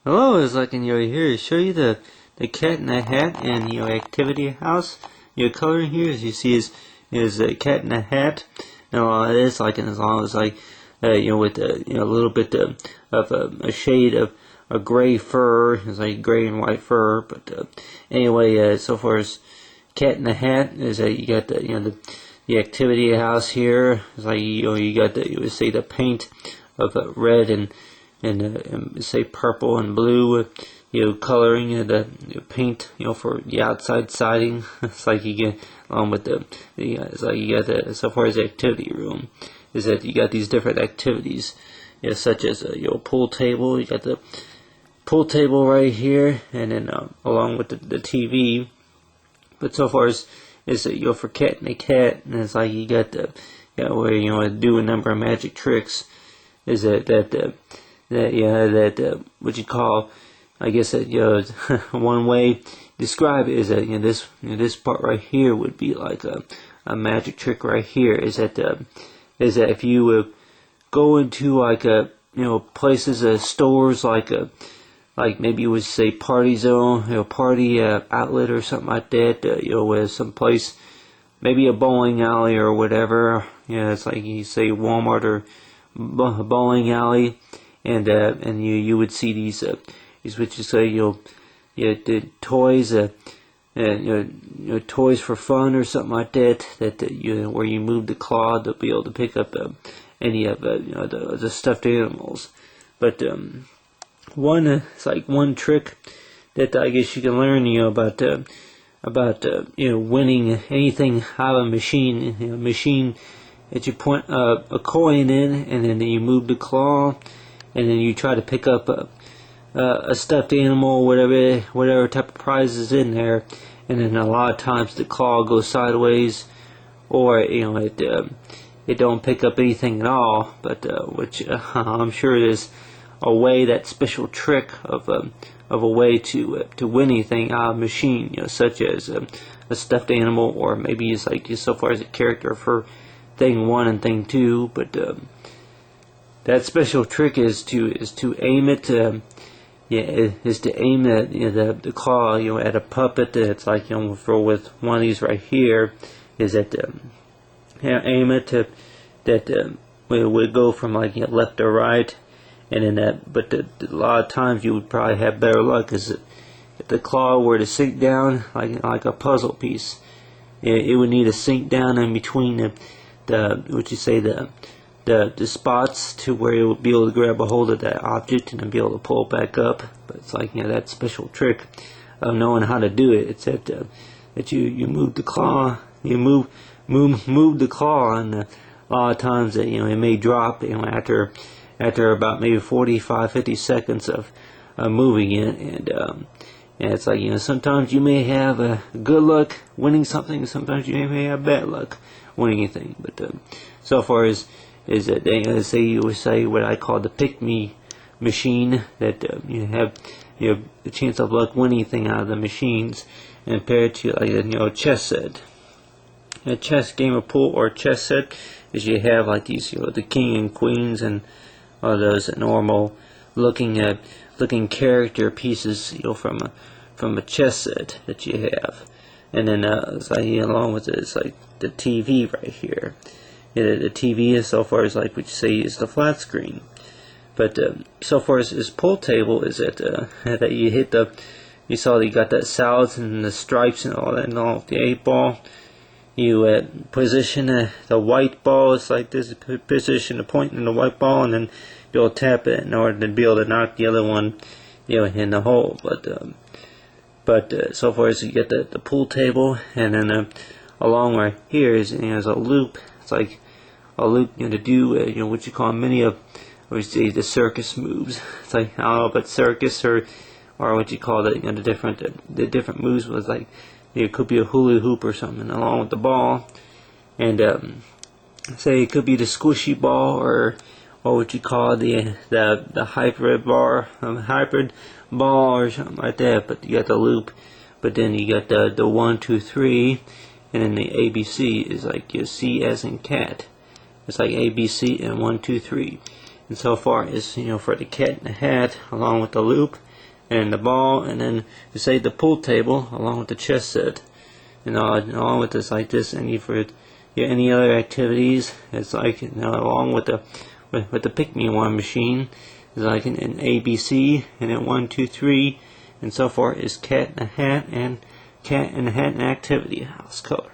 Hello, it's like here to show you the cat in the hat and your activity house. Your color here, as you see, is a cat in the hat, and all it is like, and as long as like with a little bit of a shade of a gray fur, it's like gray and white fur. But anyway, so far as cat in the hat is that you got the activity house here. It's like you got you would say the paint of red and say purple and blue, coloring the paint, for the outside siding. It's like you get along with it's like you got so far as the activity room is that you got these different activities, such as pool table. You got the pool table right here, and then along with the TV. But so far as is for cat and a cat, and it's like you got where do a number of magic tricks. Is that what you call, I guess that one way to describe it is that this part right here would be like a magic trick right here. Is that if you would go into like places, stores like maybe you would say Party Zone, Party Outlet or something like that, with some place, maybe a bowling alley or whatever. It's like you say Walmart or bowling alley, and you would see these what you say the toys, toys for fun or something like that where you move the claw to be able to pick up any of the stuffed animals. But it's like one trick that I guess you can learn about winning anything out of a machine. Machine that you point a coin in, and then you move the claw, and then you try to pick up a stuffed animal, whatever type of prize is in there, and then a lot of times the claw goes sideways, or it don't pick up anything at all. But which I'm sure there's a way, that special trick of a way to win anything out of a machine, such as a stuffed animal, or maybe it's like so far as a character for thing 1 and thing 2. But that special trick is to aim it. Is to aim the claw at a puppet. It's like for with one of these right here, is that aim it to that would go from like left to right, and then that. But a lot of times you would probably have better luck, is if the claw were to sink down like a puzzle piece. It would need to sink down in between the spots to where it would be able to grab a hold of that object and then be able to pull it back up. But it's like that special trick of knowing how to do it. It's that you move the claw, you move the claw, and a lot of times that it may drop after about maybe 45-50 seconds of moving it, and it's like sometimes you may have good luck winning something, sometimes you may have bad luck winning anything. But so far as is that you would say what I call the pick me machine, that you have the chance of luck winning anything out of the machines, and compared to like a chess set. A chess game of pool or chess set is you have like these the king and queens and all those normal looking character pieces from a chess set that you have. And then it's like along with it, it's like the TV right here. The TV is so far as like what you say is the flat screen. But so far as pool table is that that you hit you saw that you got that salads and the stripes and all that, and all the 8-ball. You position the white ball. It's like this position, the point in the white ball, and then you'll tap it in order to be able to knock the other one in the hole. But so far as you get the pool table, and then along right here is a loop. It's like a loop to do what you call many of, or you say the circus moves. It's like I don't know about circus or what you call the different moves. Was like it could be a hula hoop or something along with the ball, and say it could be the squishy ball, or what you call the hybrid ball or something like that. But you got the loop, but then you got the 1, 2, 3, and then the ABC is like your C as in cat. It's like ABC and 1, 2, 3. And so far as for the cat in the hat, along with the loop, and the ball, and then you say the pool table along with the chess set, and along with this like this, and for any other activities, it's like along with the pick me one machine, is like an ABC, and then 1, 2, 3, and so forth is cat in a hat and cat in a hat and activity house color.